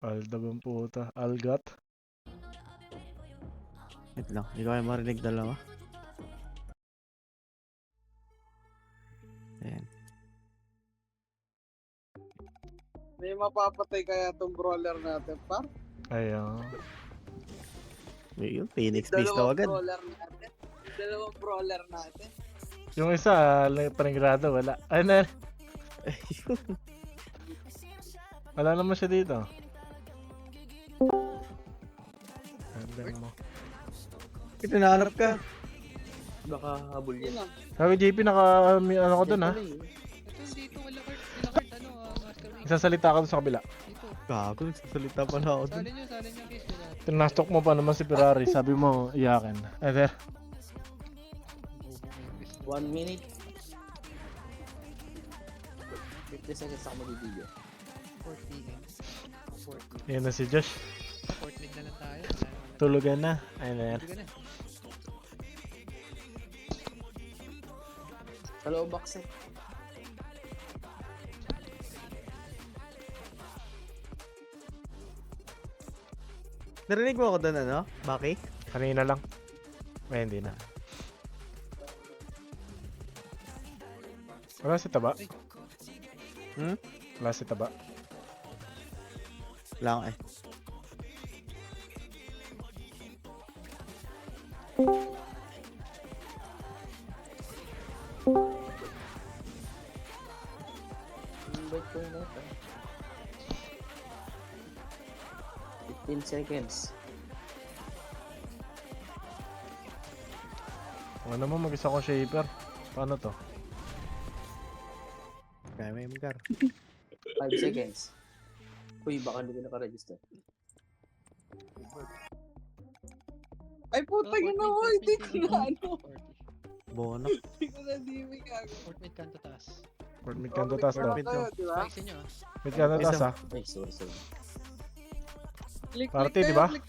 Alda bang puta? Algat? Wait lang, hindi ko kayo marinig dalawa. Ayan. May mapapatay kaya tong brawler natin, par? Ayun. Yung Phoenix Beast daw agad. Dalawang brawler natin. Yung isa, panigrado, wala. Ay na. Wala naman siya dito. Ganda mo. Ito nahanap ka. Baka habol yan. Sabi JP, ano ko dun ha? Ito dito, wala card, ano, master ring. Isasalita ka dun sa kabila. Dito. Gago, nagsasalita pala ako dun. Salin nyo guys. Wala. Tinastok mo pa naman si Ferrari, sabi mo iyakin. Eh there. 1 minute. 50 seconds ako mag-video. 4 PM. 40. Yan na si Josh. 4 mid na lang tayo. Tulugan na. Ayun na yan. Sige na. Sa loob box eh. Narinig mo ako dun ano? Baki? Kanina lang. Ay, hindi na. Wala si Taba? Hmm? Wala si Taba? Lang eh. Invite ko yun ito. 15 seconds. Ano naman mag-isa ko shaper? Paano to? Kaya may magar. 5 seconds. Uy, baka hindi ko naka-register. Ay, putang ina mo, hindi ko na ano. Bono. Hindi ko na dimik ako. 4 mid kanto taas. Fort mid kanto taas daw. Mid Kayo, di ba? Spikes nyo Mid kanto taas ha? Ay, sorry. Click Party, kayo, di ba? click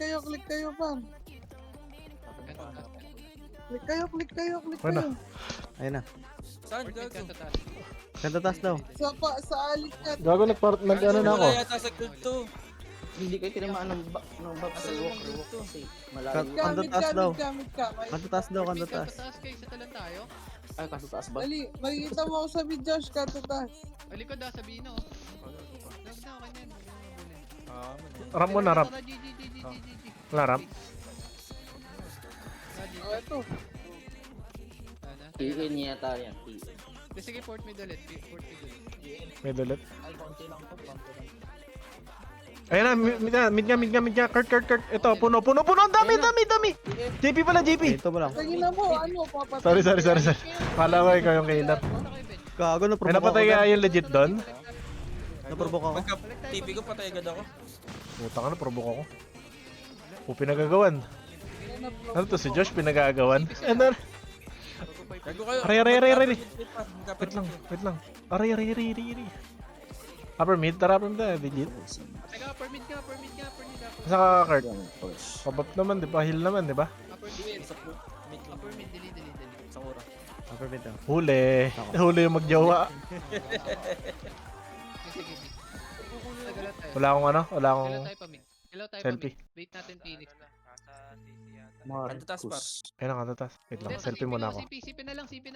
kayo, pan. Click kayo. Ano? Ayun na. Saan gago? Kanto taas. Kanta taas daw. Sa alik na. Gago nag-ano na ako. Sa group to. Hindi kayo tinamaan ng box sa walk kasi malayo. Kanto taas daw. Gamit ka. Kanta taas daw, kanta Kanto taas. taas kayo, sa talan tayo. Ay, kaso taas ba? Dali, makikita mo ako sa mid Josh, katatas. Alikod ah, sabihin na oh. Huwag na, okay na yan. Ram mo na, ram. GG. Wala ram. Oh, eto. TN yata yan, TN. Sige, port mid ulit. May dulit. Ayun na, mid nga. Kurt. Ito, puno. Ang dami. JP pala, JP. Ito mo lang. Tingin mo, ano, papatay. Sorry. Kala ko ikaw yung killer. Gago, May naprovoke ako. napatay kaya yung legit doon? Naprovoke ako. Pagka TV ko patay agad ako. Puta ka na, provoke ako. O pinagagawan. Ano to si Josh pinagagawan? Ano? Gago kayo. Aray. Magka-perfect. Wait lang. Aray. Upper mid, tara upper mid na, legit. Teka, permit ka. Saan ka, Kurt? Push. Pabap naman, di ba? Heal naman, di ba? Upper mid, dali. Sa ura. Upper mid daw. Huli yung magjowa. Sige. Wala akong Kailan akong tayo pa mid? selfie. Wait natin Phoenix. Ano taas pa? Ayun ang tatas. Wait lang, selfie muna ako. CP na lang. Please.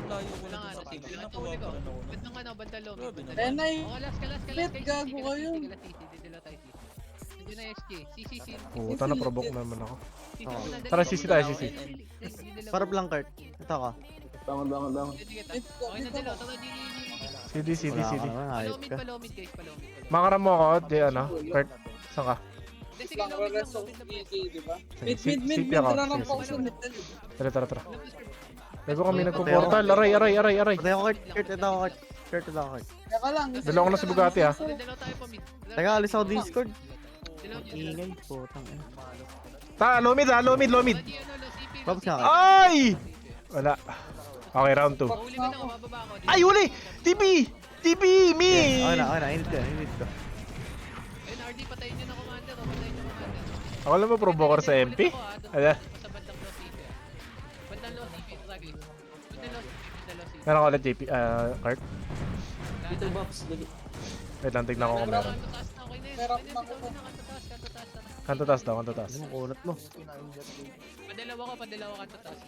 Layo ko Wala lang nga, sa CP kanila. lang. Nakuha Ito, ko na ako. Bandang ano, bandang low. Eh, nay, Kalas. bet, gago kayo. Dila tayo. Hindi na SK. CC. Puta na, provoke naman ako. Oo. Tara, CC tayo, CC. Para blank card. Ito ako. Bangon. Okay na dalaw. Tara, CD. Wala ka naman, hayop ka. Palomid guys. Makaram mo ako, di ano? Kurt, saan ka? Sige, Lang, low mid rest lang. of EK, di ba? Sige, Mid, CP ako. tara ng Sige, box sige. sa mid, dali. Tara. Bago kami nagpo-portal. Aray. Patay ako, Kurt. Ito ako, Kurt. Teka lang. Dalawa ko na si Bugatti, ah. Dalaw tayo pa mid. Teka, alis ako Discord. Dalaw. Ingay, putang ina. Low mid. Babs ka. Ay! Wala. Okay, round 2. Huli ka na, mababa ako. Ay, huli! TP! Me! Okay na. Init ko. Ayun, RD, patayin nyo na commander. Patayin nyo commander. Ako lang ba provoker sa MP? Ala. Sa bandang low CP. Bandang low CP, Ragli. Bandang low CP. Meron ko ulit JP, Kurt. Dito box, dali. Wait lang, tignan ko kung meron. Taas na ako. Merap na ako. Kanto taas daw, kanto taas. Ano mo, kunat mo. Padalawa ka to taas.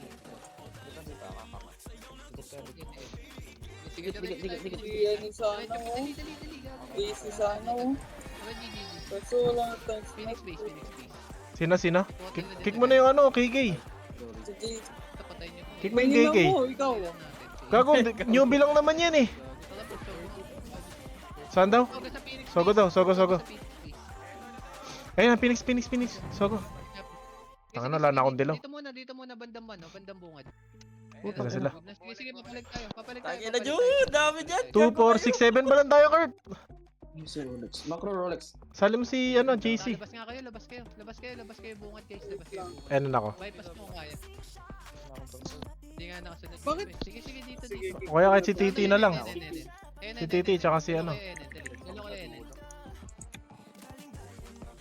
Sige, Dikit. Yan sa ano, oh. Easy sa ano, oh. Kaso wala tayong Phoenix smoke. base, Phoenix base. Sina? Kick mo na yung ano, KK. Sige. Tapatay niyo. Kick mo yung May KK. ninang mo, ikaw. Gago, newbie lang naman yan eh. Saan daw? Sogo sa Phoenix base. Sogo daw, sogo. Sa Phoenix base. Ayun, Phoenix. Sogo. Tanga na, wala na akong dilaw. Dito muna, bandang bungad. Puta na sila. Sige, papalag tayo. Tangin na, Jun! Dami dyan! 2, 4, 6, 7 ba lang tayo, Kurt? Rolex. Macro Rolex. Salim si, ano, JC. Labas nga kayo, labas kayo bungad guys, labas kayo. Ano na ako? Bypass mo kung kaya. Hindi nga nakasunod. Bakit? Sige, dito. Sige, O kaya kahit si Titi na lang. Enen. Si Titi, tsaka si ano. Dalo kayo, Enen.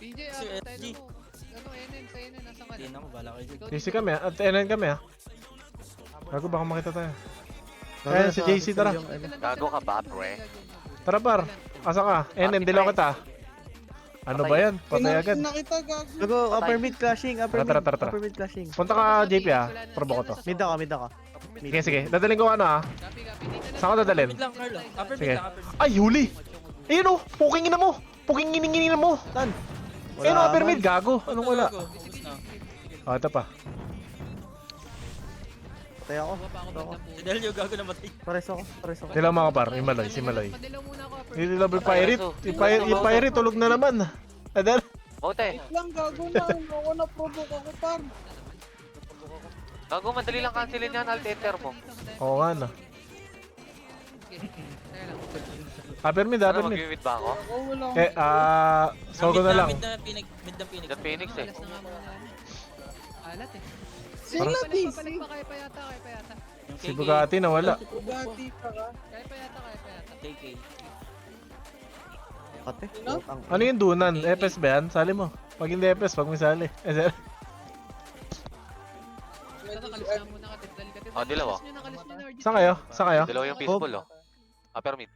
PJ, Si tayo SG. mo. Ano, Enen, sa Enen, nasa ka Hindi na? na, bala kayo dyan. JC kami, at NN kami ah. Gago, baka makita tayo. Gago, Ayun, nasa si JC, tara. yung ano. Gago ka ba, pre? Tara par, asa ka? NN, dilaw kita. Ano ba yan? Patay agad. Nakita gago. Gago, upper mid clashing, upper Tara. upper mid clashing. Punta ka JP ah, probo ko to. Mid ako. Sige, dadaling ko ano ah. Copy, dito na. Saan ka dadalhin? Mid lang, Carlo. Upper Sige. mid lang, upper mid. Ay, huli! Ayun oh, puking ina mo! Puking gininginin mo! Tan. Ayun oh, upper mid, gago. Anong wala? Gago, ubus na. Oh, ito pa. Patay ako. Baba ako bandang Si bungad. Delio, gago na matay. Pares ako. Dilaw mga par, si Maloy. Padilaw muna ako, upper. Dilaw yung pirate. Yung pirate, tulog na naman. Adel. Bote, Lang gago na. Ako na provoke ako par. gago madali lang cancelin yan, alt enter mo. Oo nga na. Upper mid, Ano, upper mid. mag-win ba ako? Ako wala. Sogo na lang. Mid na Phoenix. Mid na Phoenix. The Phoenix eh. Alas na nga muna. Alat eh. Sila Papalag DC. pa, kaya pa yata. Yung Si KK. Bugatti nawala. Bugatti ka ka. Kaya pa yata. KK. Kate. Ino? Ano yung dunan? FS ba yan? Sali mo. Pag hindi FS, wag mo sali. Basta kalis na muna katidal. Oh, dilaw, oh. Saan kayo? Saan kayo? Dilaw yung peaceful oh. Upper mid.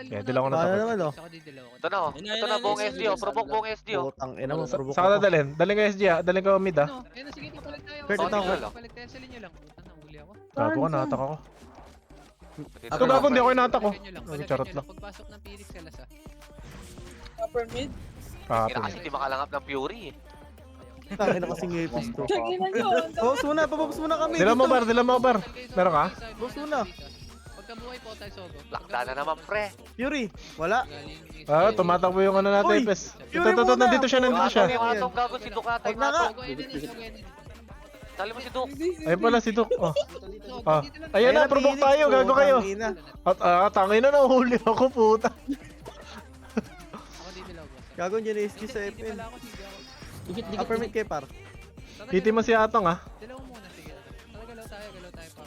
Yeah, dilaw ko na Paano to. naman oh? Ito na oh. Ito na buong SD oh. Provoke buong SD oh. Putang ina mo, provoke Saan ka ako. dadalhin? Daling ko SG ah. Daling ko mid ah. Ano? Ayun na, sige, papalag tayo. Kurt, ito ako. Papalag tayo, salin nyo lang. Puta na, huli ako. Gago ka, natak ako. Dito Ito na, gago, hindi ako inatak ko. Palagyan nyo lang, Ay, palagyan charot nyo lang. Pagpasok ng Phoenix kalas ah. Upper mid. Kaya kasi di makalangap ng Fury eh. Tangin na kasing ngipis to. Tangina nyo. Boss muna, papabos muna kami. Dilaw mo bar, dilaw mo bar. Meron ka? Boss muna. Pagkabuhay po tayo sogo. Lakda na naman pre. Fury, wala. Ah, tumatakbo yung ano natin, Uy! FS. Yuri Ito, muna! nandito siya, nandito siya. Yung atong gago si Ducata Wag yung na nga. atong. Sogo, Enen. Sali mo si Duc. Ayun pala si Duke. Oh. Ah. Dito lang. Ayan na, provoke tayo, gago kayo. Ina. At tangin na, nahuli ako, puta. Ako dito lang, boss. Gago dyan yung SG sa Hindi FN. pala ako, sige ako. Upper mid kay par. Titi mo si Atong ah. Dilaw mo muna, sige. Tara, galaw tayo, Papa.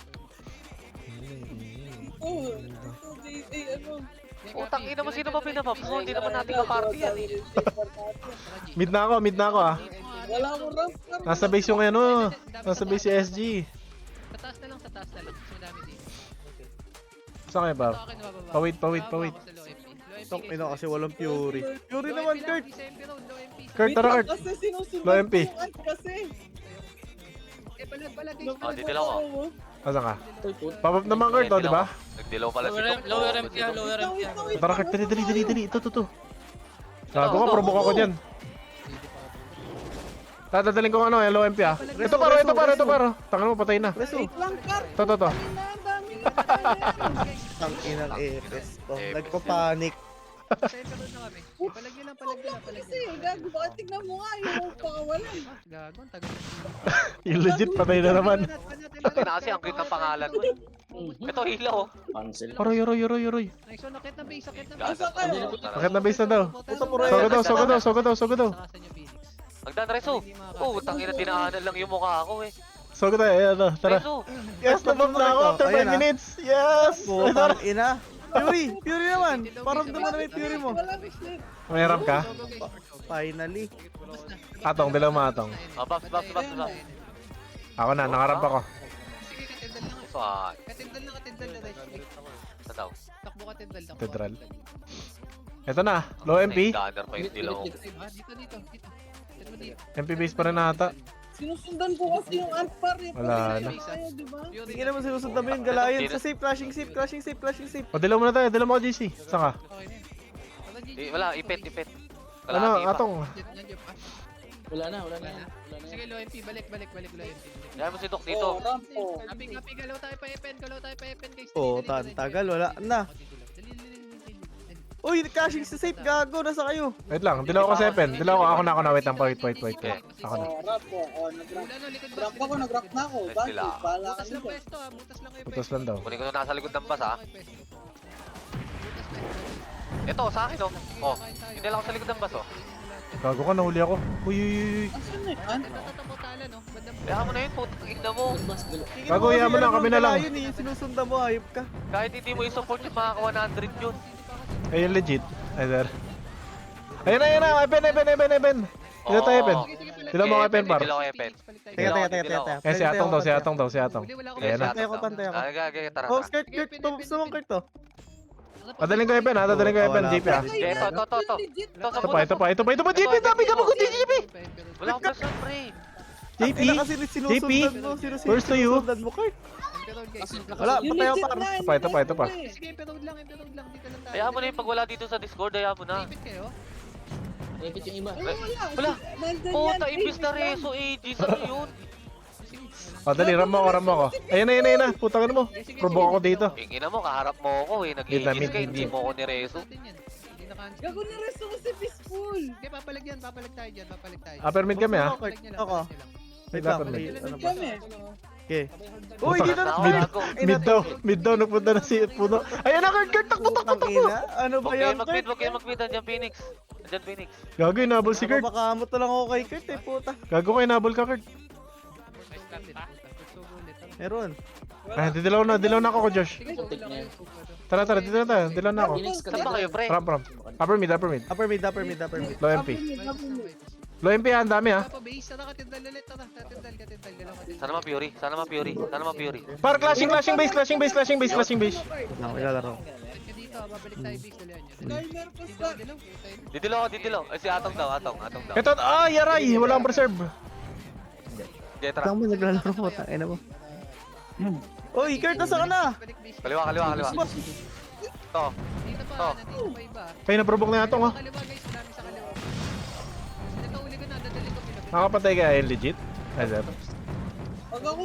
Oh, ano? Utang ina mo, sino ba pinabap mo? Hindi naman natin ka-party yan eh. Mid na ako ah. Wala mo ramp. Nasa base yung ano. Nasa base si SG. Sa taas na lang. Mas madami dito. Saan kayo bar? Sa akin, bababa. Pawait. Bababa ako sa low MP. Low MP Tong guys. ina kasi walang Fury. Fury Low naman, MP lang, Kurt. sa MP road, low MP. Kurt, tara Kurt. Kasi sinusunod Low MP. yung ad kasi. Palag guys. Oh, di dilaw ako. Asan ka? Papap naman Kurt, oh, di ba? Nagdilaw pala si Duc. Lower MP yan, lower MP yan. Tara Kurt, dali. Ito. Gago ka, provoke ako dyan. Dadalhin ko ano, low MP ah. Ito paro. Tangan mo, patay na. Preso. Wait lang, Kar. To. Na, ang dami na. Ang inang AFS to. Nagpapanik. Sa MP road na kami. Palag nyo lang. Kasi, gago, baka tignan mo nga yung pakawalan. Gago, ang tagal na. Yung legit, patay na naman. Ito na kasi ang cute ng pangalan mo. Ito hila oh. Cancel. Roy. Nice one, nakit na base. Asa kayo? Bakit na base na daw? Puta, puro Sogo daw. Sakasan nyo Phoenix. Nagdadreso. Oh, tangina dinaanan lang yung mukha ko eh. Sogo tayo, ayan, tara. Reso. Yes, nabab na ako after 5 Ayan, ah. minutes. Yes! Putang ina. Fury naman. Parang naman na yung Fury mo. Wala mistake. May ramp ka? Sogo guys. Finally. Atong, dilaw mo atong. Ah, buff. Ako na, nakaramp ako. Sige, katindal lang. Fine. Katindal na. Ito daw. Takbo katindal. Katedral. Ito na, low MP. Gunner pa yung dilaw. Dito. Set mo dito. MP base pa rin ata. Sinusundan ko kasi yung Alpar eh. Wala na. Tayo, di ba? Hindi naman sinusundan mo yun, galayan. Sa safe, flashing safe. O, dilaw mo na tayo. Dilaw mo ako, GC. Saan ka? Okay na yun. Wala, ipit. Ano, Kalahati pa. atong. Nandiyan pa. Wala na. Sige, low MP. Balik, low MP. Kaya mo si Dok dito. Oh, ramp oh. Kaping, galaw tayo pa EPN, guys. Oo, tagal, wala na. Dali. Uy, crashing sa safe, gago, nasa kayo. Wait lang, dilaw ako 7. Dilaw ako na. Wait lang, wait. Okay. Ako na. Oh, ramp oh. Oh, nag-ramp. Wala no, likod Ramp ako, nag-ramp na ako. Let's Bakit? sila. Bahala ka Butas lang dito. pwesto ah, butas lang kayo Putos lang daw. Kunin ko na nasa likod ng bus ha. Butas pwesto. Ito, sa akin oh. Oh, hindi lang ako sa likod ng bus oh. Gago ka, nahuli ako. Uy. Asan na yan? Ito tatamutala no, bandang Kaya mo na yun, putang ina mo. Gago, iyan mo na, kami na lang. Galayan eh, sinusundan mo, hayop ka. Kahit hindi mo i-support yung mga 100 yun. Ayun, legit. Ay, sir. Ayun na. Epen. Dito tayo, Epen. Dilaw mo ako, Epen, par. Dilaw ako, Epen. Teka. Eh, si Atong daw. Ayan na. Pantay ako. Tara. Oh, skirt, gusto mong skirt to. Dadaling ko, Epen, ha? Dadaling ko, Epen, JP, ha? Ito pa, JP, dami ka mag JP! Wala akong bus pre. JP? Ina kasi sinusundan mo, Where's to you? sinusundan mo, Kurt. Wala, patay ako par. Ito pa. Sige, pero lang, dito lang tayo. Hayaan mo na yung pag wala dito sa Discord, hayaan mo na. Ipit kayo. Ipit yung iba. Wala. Puta, imbis na reso ages. Ano yun? O, dali, ram mo ako. Ayun na. Puta ka na mo. Provoke ako dito. Tingin mo, kaharap mo ako eh. Mid na, Nag-iigis ka, mid. hindi mo ako ni reso. Hindi na-cancel. Gago na resto kasi peaceful. Okay, papalag tayo dyan. Upper mid kami, ha? Papalag nyo lang, Ako. papalag nyo lang. Wait lang, Upper mid. ano ba? Kami. Okay. Uy, dito na. Mid. Ako. Mid daw, nagpunta na si Puno. Ayun na, Kurt, takbo. Putang ina. Ano ba Huwag kayo yan, mag-mid, Kurt? huwag kayo mag-mid. Andiyan Phoenix. Gago, inabol si Kurt. Makamot na lang ako kay Kurt eh, puta. Gago ka, inabol ka, Kurt. Meron. Ay, dilaw na ako, Josh. Sige, so lang kayo. Tara, dito na tayo. Dilaw na ako. Saan ba kayo, pre? Ram. Upper mid. Upper mid. Low MP. Low MP, ha? Ang dami, ha? Pa base, tara katindal ulit, tara. Katindal, galaw katindal. Sana ma-fury. Par, clashing base. Ako, ilalaro. Ka dito, babalik tayo base, dalihan nyo. Timer pa sa... Didilaw. Ay, si Atong daw. Ito, yaray! Wala akong preserve. Okay, tara. Saan mo naglalaro mo? Tangina mo. Uy, Kurt, nasa ka na? Kaliwa. Ito. Dito pa, Oh. nandito pa iba. Kaya na-provoke na atong, ha? Kaliwa guys, marami sa kaliwa. Ito, uli ko na, dadali ko pinag- Nakapatay ka, legit? Ay, sir. Pag ako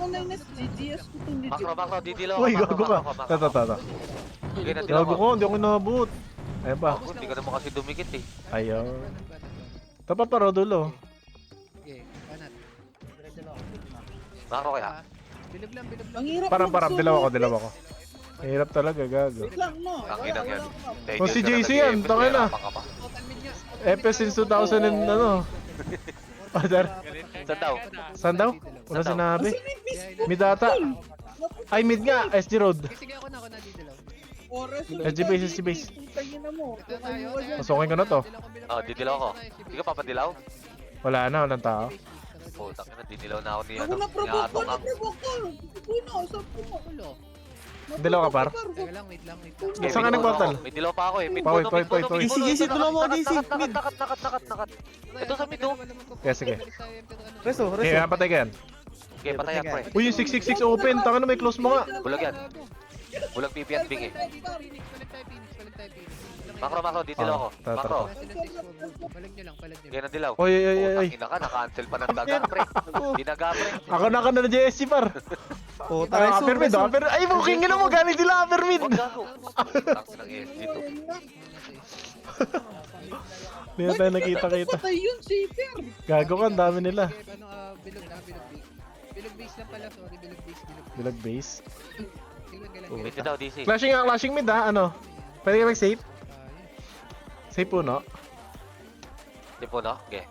na-nest, GGS ko itong legit. Makro, didilaw. Uy, gago ka. Tata. Okay, nadilaw Gago ko, hindi ako inabot. Ayan pa. Hindi ka naman kasi dumikit eh. Ayaw. Tapat pa, Rodulo. Okay, banat. Makro kaya. Bilog lang. Ang hirap Param, mag-solo. dilaw ako. Hirap talaga, gago. Wait lang, no. Tanginang yan. Oh, si JC yan, tangin na. Total mid niya. FS since 2000 and ano. Sir, Saan daw? saan daw? Wala sinabi. Mid ata. Ay, mid nga, SG Road. Sige, ako na didilaw. Oras. SG base. Putangin na mo. Ito tayo. Pasukin ko na to. Oh, didilaw ako. Hindi ka papadilaw? Wala na, walang tao. Putak na, didilaw na ako ni Ako ano. Ni na-provoke ko. Atong ang. Puno, sa puno. Ulo. Dilaw ka, par? Teka lang, wait lang. Okay, Saan ka mid nag-portal? puno ako. May dilaw pa ako eh. Mid Pawit, puno, pawit. mid puno. JC, tulungan mo ako, JC. Mid. Nakat. Ito sa mid oh. Kaya sige. Reso. Kaya patay ka yan. Okay, patayan pre. Uy, yung 666 open. Taka na may close mo nga. Bulag yan. Bulag PP at Bing eh. Makro, didilaw ako. Tara. Makro. Palag nyo lang. Kaya na dilaw. Oy. Ina ka, na-cancel pa ng daga pre. Dinaga pre. Ako na JSG, par. Puta, Ay, reso. upper mid, upper. Ay, booking na mo. Gamit nila upper mid. Huwag gago. Tang ng SG to. Hindi na tayo nakita. Patay yun, safer. Gago ka, ang dami nila. Bilog base. Bilog base lang pala, sorry. Bilog base. Bilag base. Wait daw, DC. Clashing mid, ha? Ano? Pwede ka mag-save? Save po, no? Di po no? Okay.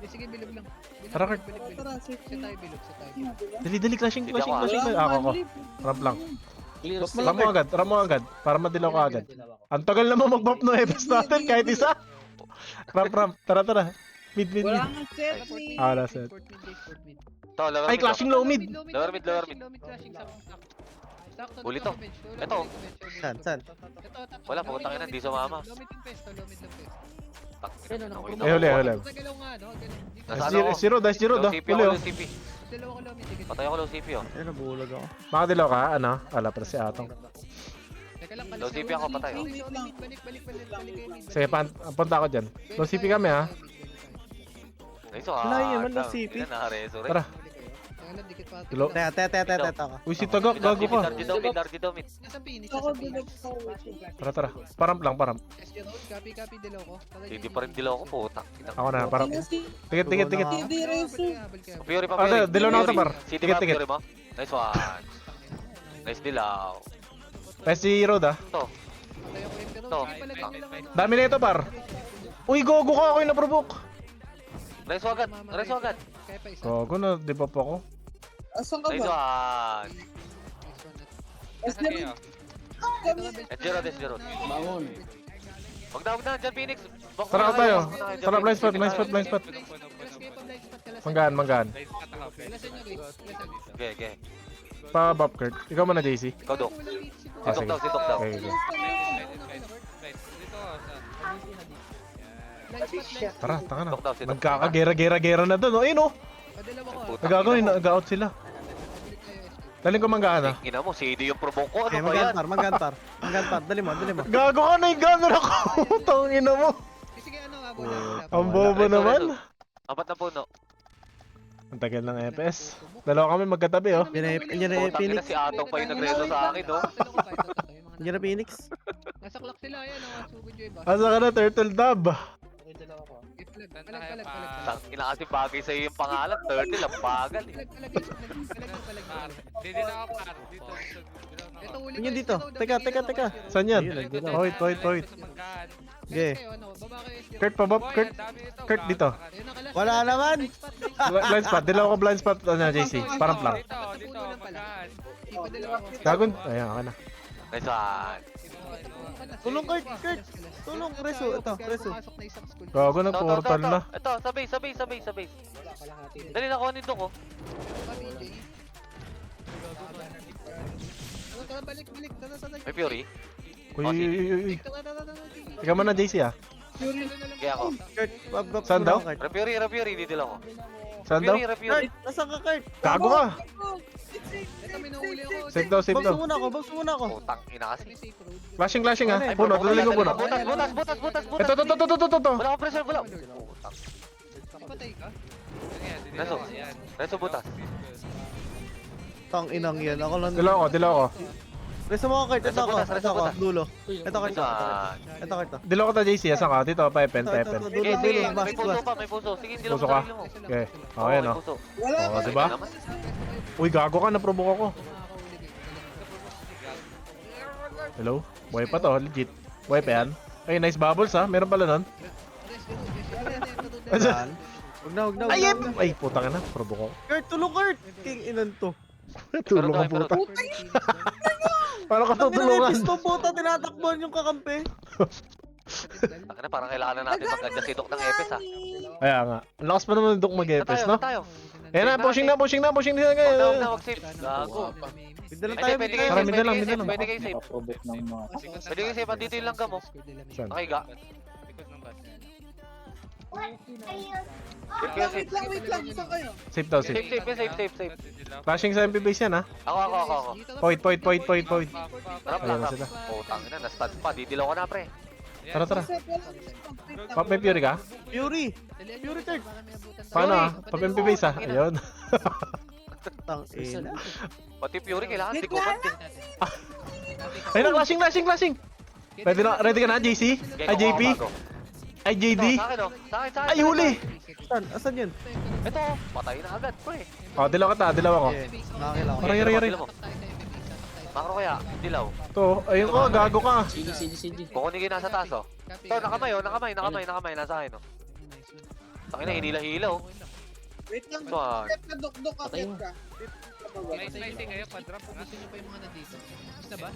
Sige, bilog lang. Tara, Kurt. Tara, safe. Sa tayo bilog. Dali, clashing. Hindi ako, Ako. Ramp lang. Ram mo agad. Para madilaw ka agad. Ang tagal naman mag-bump no Evas natin kahit isa. Ramp. Tara. Mid. Wala nga set ni... Wala set. To, lower Ay, mid, clashing low mid. Lower mid. Low mid clashing sa Sakto Huli na to. sa bench. Ito. Saan? Saan? Wala, putang ina, di sumama. Lomit yung pesto, lomit yung pesto. Yan, ano, Ako'y Eh, Ay, huli, nakuha. huli. Nagalaw nga, no? Galaw. Dito. Nasa ano ako? Zero, dash zero, Low da. CP Huli, ako, oh. low CP. Dalawa ko lomit. Sige. Patay ako low CP, oh. Ayun, nabulag ako. Makadilaw ka, ano? Ala, para si Atong. Teka lang, Low CP ako, patay, oh. Balik kayo mid. Sige, punta ako dyan. Low CP kami, ha? Nice, ah. Wala yun, man, low CP. Hindi na, nakaresurrect. Tara. Teka lang, dikit pa. Hello? Teta ako. Uy, si Tagak, gago ka. Dardi daw, mid. Nasa Phoenix, Ako nasa dilaw Phoenix. ko. Tara. Paramp lang, paramp. Copy dilaw ko. Hindi pa rin dilaw ako, putak. Ako na, paramp. Tikit. Hindi Reso. Fury pa, Ah, Fury. dilaw na ako sa Fury. bar. City Tikit, ba, tikit. Fury mo? Nice one. Nice dilaw. Si Road, ha? Ito. Ito. Dami na ito, par. Uy, gogo ka, ako yung na-provoke. Nice agad. Nice agad. Kaya pa isa. Gogo na, di ba pa ako? Asan ka Nice ba? one. Aslan. Zero, zero. Bangon. Wag na, dyan Phoenix. Box Tara na ka tayo. box na kayo, Tara, dyan, blind spot, Phoenix. blind spot, blind spot. Kalas kayo pa blind spot. Kalas. Manggaan. Kalasan nyo guys. Kalasan. Okay, okay. Pa Bob Kurt. Ikaw muna, JC. Ikaw, Dok. Ah, Sitok sige. daw, sitok daw. Okay, okay. Tara, taka na. Sitok daw, sitok. Nagkakagera-gera-gera na doon. Ayun, oh. Padalawa ko. Puta. Nagagawin, nag-out sila. Daling ko manggaan, ha? Ina mo, CD yung provoke ko. Eh, Ano ba yan? magaan par. Dali mo. Gago ka na yung gunner ako. Tangina mo. Sige ano nga bola. Ang bobo Reso, naman. reso. Apat na puno. Ang tagal ng EPS. Dalawa kami magkatabi, oh. Yan na Putang ina, Phoenix. si Atong pa yung nagreso sa akin, oh. Yan na Phoenix. Nasa clock sila yan. Sugod yung iba. Asa ka na, Turtle Dub? Palag. Tang ina kasi bagay sa'yo yung pangalan. 30 lang, bagal eh. Palag. Dito na ako, par. Dito. Ito uli. Yun dito. Teka. Saan yan? Ayun, nandun ako. Hoyt. Sige. Kurt pa, Bob. Kurt dito. Wala naman. Blind spot. Dilaw ko blind spot. Ano, JC? Parang lang. Dito, magkaan. Gagon. Ayan, okay na. Nice one. Tulong, Kurt. Tulong, Reso. Ito, Reso. Gago na, portal na. Ito, sa base. Dali na kunin doon ko. Balik. May Fury. Uy. Ikaw muna, JC, ah. Kaya ako. Kurt, wag. Saan daw? Kurt. Refury, dito lang ako. Saan daw? Refury. Kurt, nasaan ka, Kurt? Gago ka. Ito may nahuli ako. Save daw. Babs muna ako. Putang ina kasi. May safe road. Flashing, ha. Puno, tuloy ko puno. Butas. Ito. Wala akong pressure, wala. Putang. Patay ka? Reso butas. Tang inang yan. Ako lang. Dilaw ko. Reso mo ako, Kurt. Ito ako. Reso butas. Dulo. Ito, Kurt. Nice one. Ito, Kurt. Dilaw ko ta, JC. Asan ka? Dito, pepen. Dulo. May puso Bas. pa, may puso. Sige, hindi lang Puso ka? sarili mo. Okay. Oo, Okay, may no? puso. Wala Oo, ba? diba? Naman. Uy, gago ka. Na-provoke ako. Hello? Buhay pa to, legit. Buhay pa yan. Ay, nice bubbles, ha. Meron pala nun. Yan. Huwag na. Ay, ay, putang na. Provoke ako. Kurt, tulong, Kurt. King inan to. Tulong ka, puta. Paano ka Tang tutulungan? ina, puta. Tinatakbuhan yung kakampi. Taka na, parang kailangan na natin mag-adjust itok ng Epes, ha. Kaya nga. Ang lakas pa naman ng mag-epes, no? Tayo. Ayan na, pushing na. Wag na, wag save. Gago. Bigla lang Hindi, tayo. pwede bigla. kayo Tara, save, mid na lang, pwede mid na lang. kayo save. Pwede kayo save, andito yung langgam mo. Saan? Nakahiga. Wait lang. Saan kayo? Safe daw, safe. Save. Flashing sa MP base yan, ha? Ako. Point. Trap Ayan na lang. sila. Putang ina, na-stun pa. Didilaw ko na, pre. Tara. Set, wala. Pop, may Fury ka? Fury. Kurt. Paano, ha? Pop MP base, ha? Ayun. Tang ina. Pati Fury, kailangan tikuman din. Ayun na, flashing. Ready ka na, JC? Ay, JP? Ay, JD? Sa akin, oh. Sa akin. Ay, huli! Saan? Asan yun? Ito, patay na agad, pre. Oh, dilaw ka. Dilaw ako. Yeah. Nakakila ko. Yari. Makro kaya, dilaw. To, ayun ko, gago ka. CD. Kukunin kayo nasa taas, oh. Ito, nakamay, oh. Nakamay. Nasa akin, oh. Takin na, hinila-hila, oh. Wait lang. Ito, ah. Set ka, dok ka. Patay mo. Set ka. Slicing kayo, pa-drop. Gusto nyo pa yung mga nandito? Gusto ba?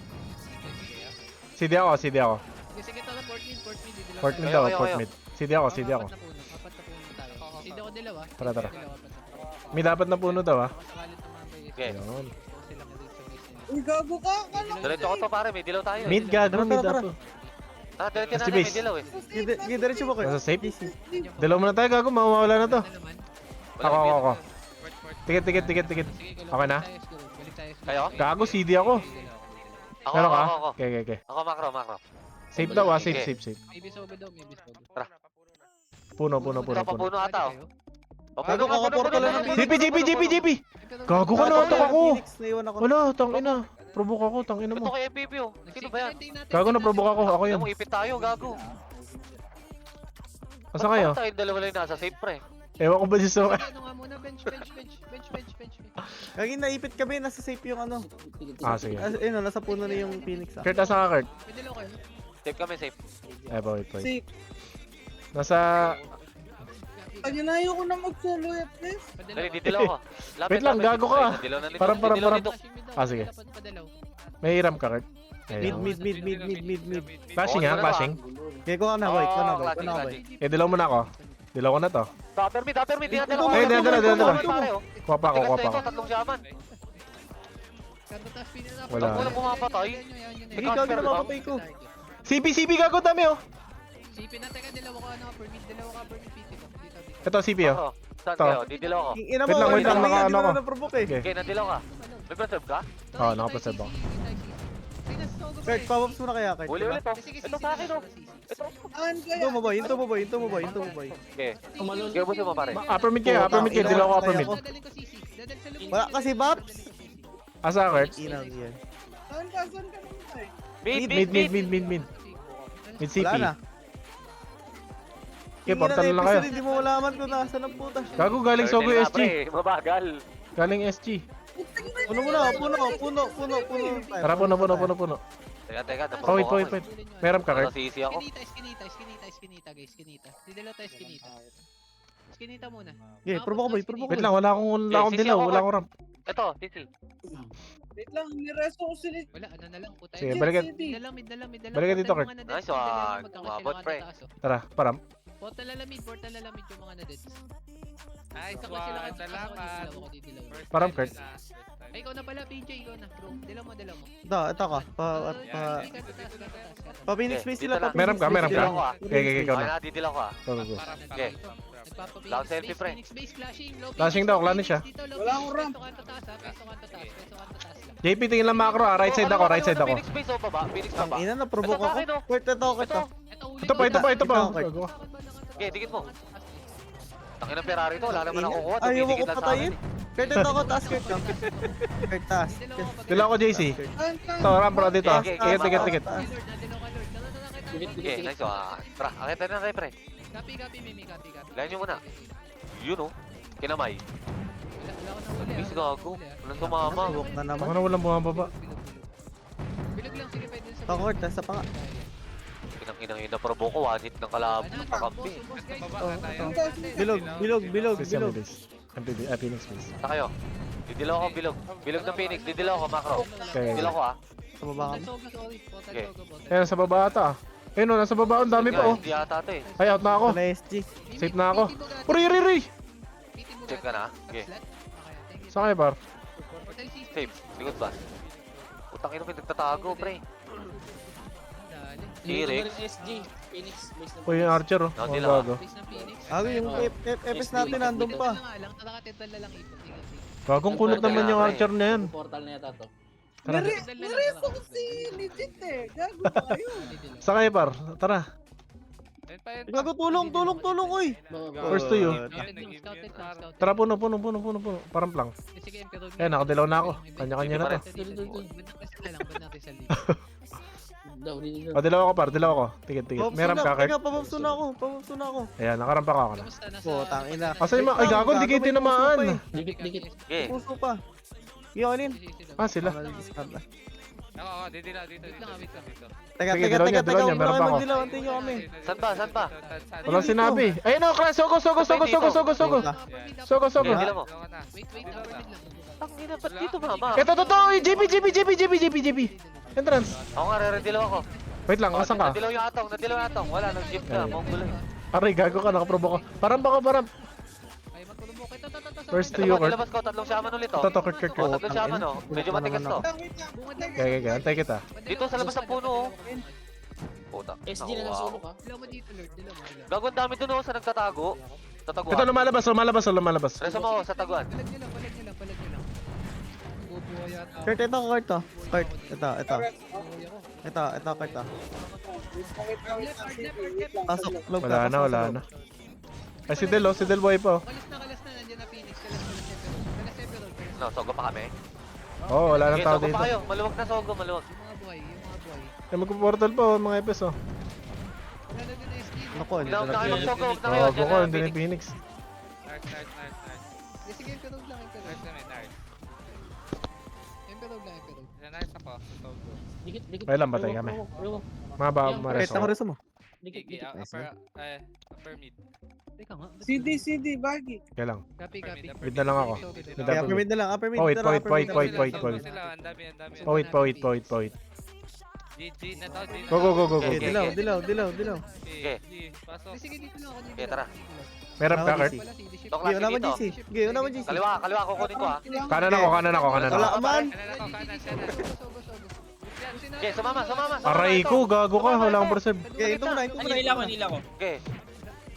CD ako. Sige, tala, port mid. Port mid Kayo, daw, kayo, port kayo. mid. CD ako. Apat na puno tayo. Hindi ako dilaw, ah. Tara. Dilaw, apat na puno. May dapat na puno daw, ha? Sakalit ng mga guys. Okay. Ayun. Sila nga dito sa base nila. Uy, gago ka. Akala ko Diretso ko to pare, may dilaw tayo eh. Mid gago, Tara, mid tara, ako. Diretso Basta na may base. dilaw eh. Diretso ba kayo? Nasa safe? GC. Dalawa muna tayo gago, mawawala na to. Ano naman? Wala Ako, may ako, mid. ako. Tikit. Sige, Kayo? Okay na? Balik tayo. Kayo? Gago, CD ako. Ako, Meron ako, ka? ako. Okay. Ako macro. Safe daw ah, Sige. safe. Maybe sobe daw, maybe sobe. Puno. Ito, papuno ata oh. Gago, kakaporta lang ng GP! Gago ka na, tok ako. Phoenix, naiwan ako. Wala, tangina. Provoke ako, tangina Ito mo. kay MVP oh. Sino ba yan? Gago na, provoke ako. Ako Alam yun. mo, ipit tayo, gago. Asa kayo? Ba't tayong dalawa lang yung nasa safe pre? Ewan ko ba si Soka? Ano nga muna, bench. Kagi naipit kami, nasa safe yung ano. Ah, sige. Ayun, nasa puno na yung Phoenix ah. Kurt, asa ka, Kurt? Pwede lang kayo. Safe kami, safe. Wait. si... Nasa... Kanya na ayoko na mag-solo FS. Dali, didilaw ko. Wait lang, gago ka. Didilaw na nito. Parang. Didilaw nito. Ah, sige. Padalaw. May hiram ka, Kurt? Ayun. Mid. Flashing ha, flashing. Kaya ko ka na, boy. Ko na, boy. Eh, dilaw mo na ako. Dilaw ko na to. Upper mid. Dinadala ko. Eh, dinadala. Pare, oh. Kuha pa ako. Ito, tatlong shaman. Kanto taas pinila. Wala. Wala pumapatay. Hindi, gago na mapatay ko. CP, gago, dami oh. Sipin na, teka, dalawa ko ano, permit, PT ko. Dito. Ito, CP oh. Ako. Saan Ito. kayo? Didilaw ko. Ina mo, Wait lang, hindi naka-ano ko. na provoke eh. Okay. Okay, nadilaw ka. May preserve ka? Oo, nakapreserve ako. Kurt, papops mo na kaya, Kurt. Ulit oh. Ito sa akin oh. Ito. Saan kaya? Hinto mo, boy. Okay. Kaya buso mo pare. Upper mid kayo, dilaw ko upper mid. Dadalhin ko CC. Dadalhin sa loob. Wala kasi Babs. Asa ka, Kurt? Ina yan. Saan ka naman tayo? Mid. Mid CP. Wala na. Okay, portal lang kayo. Hindi mo malaman kung nasa ng puta. Gago, galing Sogo Turtle na, SG. pre. Mabagal. Galing SG. Puno mo na, puno. Tara, puno. Teka. Oh, wait. Meron ka, Kurt? Nasisi ako. Skinita, guys. Didalaw tayo skinita. Skinita muna. Okay, provoke boy. Wait lang, wala akong dilaw, wala akong ramp. Ito, Titi. Wait lang, niresto ko sila. Wala, ano na lang po tayo. Sige, balikan. Mid na lang. Balikan dito, Kurt. Nice one. Umabot, pre. Tara, param. Portal na lamid yung mga na-deads. Nice Saka sila one. kasi Salamat. ako didilaw. Param, Kurt. Ay, ikaw na pala, PJ, ikaw na. Bro, dilaw mo. Ito ka. Pa Phoenix base sila. Dito lang. Meron ka. Didilaw ko ah. Okay, ikaw Okay na. na, didilaw ko ah. Go. Okay. Down selfie, pre. Flashing daw, klanish siya. Wala akong ramp. Peso kanto taas lang. JP, tingin lang macro ah. Right side ako. Phoenix base o baba? Phoenix Ang baba. ina na provoke Ito sa ako. akin, oh. Kurt, ito. Ito pa. Ito, Gago. Okay, dikit mo. Tangin ng Ferrari to, wala naman ako kuha. Ayaw mo ko Dumidikit lang sa patayin. akin eh. Kurt, ito ako. Taas, Kurt. Kurt, taas. Dilaw ko, JC. Saan ka? Ito, ramp bro dito. Okay, Tikit. Okay, nice one. Tra, akita na tayo pre. Copy, Mimi. Layan nyo muna. Yun oh. Kinamay. Wala ko na uli. Miss gago. Walang tumama. Provoke na naman. Ako na walang bumababa. Bilog lang, sige, pwede sa Ito, Kurt. Nasa pa nga. Kinang ina provoke ko. One hit ng kalaban. Pakampi. Bilog. Base yan, base. MPB, Phoenix base. Sa kayo. Didilaw ko bilog. Bilog ng Phoenix. Didilaw ko macro. Okay. Didilaw ko ah. Sa baba kami. Okay. Eh, nasa baba ata ah. Ayun oh, nasa baba. Ang dami pa oh. Hindi ata ito eh. Ay, out na ako. Sa SG. Safe na ako. Uri. Check ka na. Okay. Saan kayo, par? Safe. Likod ba? Putang ina pinagtatago pre. T-Rex. Uy, yung archer oh. No, Oh, dilaw. gago. Ako yung FS natin nandun pa. Nakatental na lang ito. Gagong kulot naman yung archer na yan. Portal na yata to. Tara. Niresto ko si legit eh. Gago ba kayo? Saan kayo, par? Tara. Gago, tulong, oy. First to you. Scouted. Tara, puno. Param lang. Sige, pero Eh, nakadilaw na ako. Kanya-kanya na to. Bandang Rizal. O, dilaw ako, par. Dilaw ako. Tikit. May ramp ka, Kurt. Papops na ako. Ayan, nakarampa ka ako na. Kamusta? Oh, tangina. Asa yung mga... Ay, gago, di kayo tinamaan. Dikit. Okay. Puso pa. Iyonin. Ah, sila. Oo, didilaw dito. Wait lang. Teka, Sige, dilaw niya, huwag meron na pa kayo ako. magdilaw. Antayin nyo kami. Saan ba? Walang sinabi. Ayun o, class. Sogo. Okay, dilaw mo. Wait, Tangina, ba't dito mama? Ito, totoo. JP. Entrance. Ako nga, re-dilaw ako. Wait lang, asan ka? Nadilaw yung atong. Wala, nag-shift na. Ayun. Mongol eh. Aray, gago ka. Nakaprobo ko. Param. Ay, magtulong mo First to Ito you, ba, Kurt. nilabas ko, tatlong shaman ulit oh. Ito, Kurt. Oh, tatlong shaman oh. Medyo matigas to. Bungad lang. Okay, antay kita. Dito sa labas ng puno oh. Puta. SG na Naku, ng solo wow. ka. Dilaw mo dito, Lord. Dilaw mo. Gago, ang dami dun oh sa nagtatago. Tataguan. Ito, lumalabas. Reso mo sa taguan. Palag nyo lang. Bubuhay yata. Kurt, ito, Kurt, to. Kurt, ito. Bubuhay ako. Ito, Kurt, to. Left. Pasok, log ka. Wala na. Ay, si Del buhay pa. Kalas na. Nandiyan na Phoenix. Kalas Sephiroth. No, sogo pa kami. Oo, wala nang Okay, tao sogo dito. pa kayo. Maluwag na sogo, maluwag. Yung mga buhay. Ay, magpo-portal pa, mga epes, oh. Wala na din na SG. Naku, hindi Huwag na na. kayo magsogo, huwag na kayo. Gago Diyan ko, na, hindi ni Phoenix. Phoenix. Nars. Sige, Emperor lang. Nars na may Nars. Emperor. Sa Nars ako. Sa Sogo. Dikit. Ay lang, batay kami. Mga ba, Kurt, mareso. ako rin mo. Dikit. Gigi, upper mid. Teka nga. CD, bagi. Kaya lang. Copy. Mid na lang ako. Mid Kaya up. upper mid na lang, upper mid. Point, tara, point, upper point, mid, point, upper point, mid. point. Sila, ang dami. Point. GG na to, GG. Go. Okay, dilaw. Okay. Pasok. Sige, dito lang ako. Okay, tara. Meron ka, Kurt? Wala, CD ship. Tok Gay, lang una mo dito. GC. Gay, una mo GC. Kaliwa, kukunin ko ha. Kanan ako. Wala ka man. Kanan ako, kanan. Sogo. Okay, sumama. Aray ko, gago ka. Wala akong perceive. Gay, ito muna. Nila ko. Okay.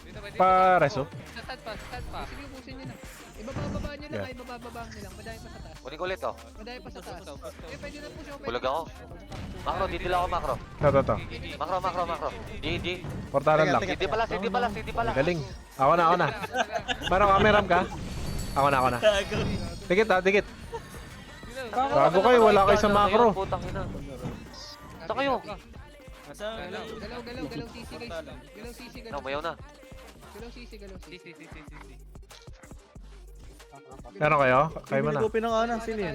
Dito ba, dito? Pareso. Sa stand pa. Sige, ubusin nyo na. Ibababa nyo lang. Ay, bababa nyo lang. Madami pa sa taas. Kunin ko ulit oh. Madami pa sa taas. Pwede na po siya. Bulag ako. Makro, didila ako makro. Ito. Makro. GG. Portalan lang. CD pala. Galing. Ako na. May ram ka? Ako na. Dikit. Gago kayo, wala kayo sa macro. Putang ina. Ito kayo. Galaw CC guys. Galaw CC. Mayaw na. Galaw CC. Meron kayo? Kayo mo na. Pinigupin ng ana, sino yun?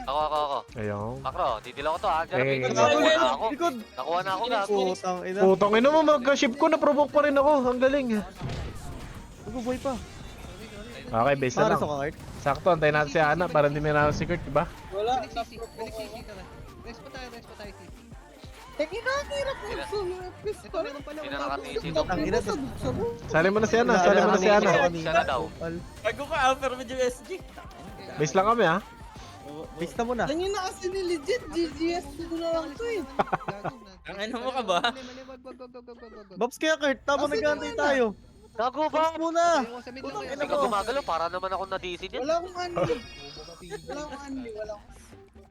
Ako. Ayun. Makro, didila ko to ha. Diyan Eh, nakuha na ako. Likod. Nakuha na ako gago. Putang ina. Putong ina mo, mag-ship ko, na-provoke pa rin ako. Ang galing. Nagbubuhay pa. Okay, base na lang. Pareso ka, Kurt. Sakto, antayin natin si Ana para hindi may nanalo si Kurt, diba? Wala. Rest pa tayo CC. Teki na, hirap mo. Ito meron pala. Hindi na nakatisi. Ang ina to. Sali mo na si Ana, sali mo na si Ana. Siya na daw. Bago ka, upper mid yung SG. Base lang kami, ha? Base na muna. Ganyan na kasi ni legit. GGS ko na lang to eh. Ang ano mo ka ba? Wag. Bobs kaya, Kurt. Tama nag-aantay tayo. Gago Bobs ba? muna. Sa mid lang. Hindi ka gumagalaw para naman ako na-DC din. Wala akong unli.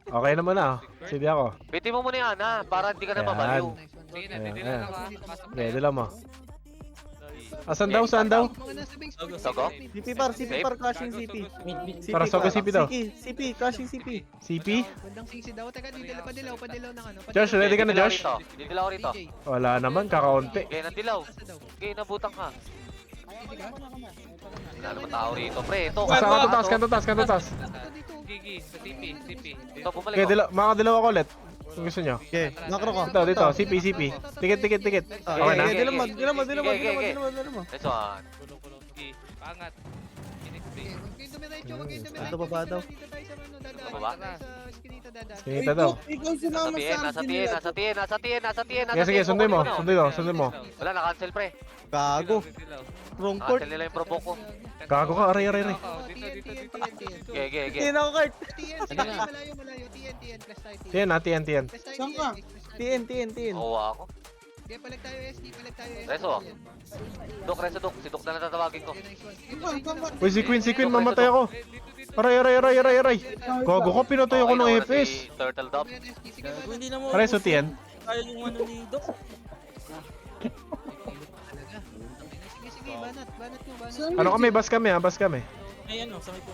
Okay naman na, sige ako. Piti mo muna yan ha, para hindi ka na Ayan. mabaliw. Sige na, Ayan, didila ayan. na ako ha. Pasok na Ready yan. lang mo. Saan daw? Mga nasa base. Sogo? CP par, crashing CP. CP Para sa CP daw. CP, crashing CP. CP? Bandang CC daw. Teka, padilaw ng ano. Josh, ready ka na, Josh? Didila ko rito. DJ. Wala naman, kakaunti. Okay, nandilaw. Nasa daw. Okay, nabutang ka. Hindi ka? Wala naman tao rito, pre. Ito, Asa ka tutas, kantutas. Ito dito. Gigi, sa CP. Ito, bumalik Okay, ko. makadilaw ako ulit. Kung gusto nyo. Okay, makro ka. Dito, CP. Tikit. Okay na? Dilam mo. This one. Gigi, paangat. Phoenix Okay, base. huwag kayong dumiretso, huwag kayong dumiretso. Ito baba daw. Dito tayo sa ano, dadaan. Baba? Tayo sa Eskinita dadaan. Sinita daw. Ikaw sumama Nasa sa tiyan. Sige, sundin mo. Wala, na-cancel, pre. Gago. Dilaw. Wrong court. Na-cancel nila yung provoke ko. Gago ka, aray. Dito. Okay. Hindi na ako, Kurt. TN, malayo. TN, plus tayo TN. TN. Plus tayo Saan ka? TN. Owa ako. Okay, palag tayo SD. Reso. Dok. Si Dok na natatawagin ko. Okay, nice one. Uy, si Queen, mamatay ako. Aray. Gago ka, pinatay ako ng Okay, nawala FPS. si Turtle Dove. Hindi na mo. Aray, so TN. Kaya yung ano ni Doc. Sige, banat mo. Saan Ano kami, bas kami. Ay ano, sakit po.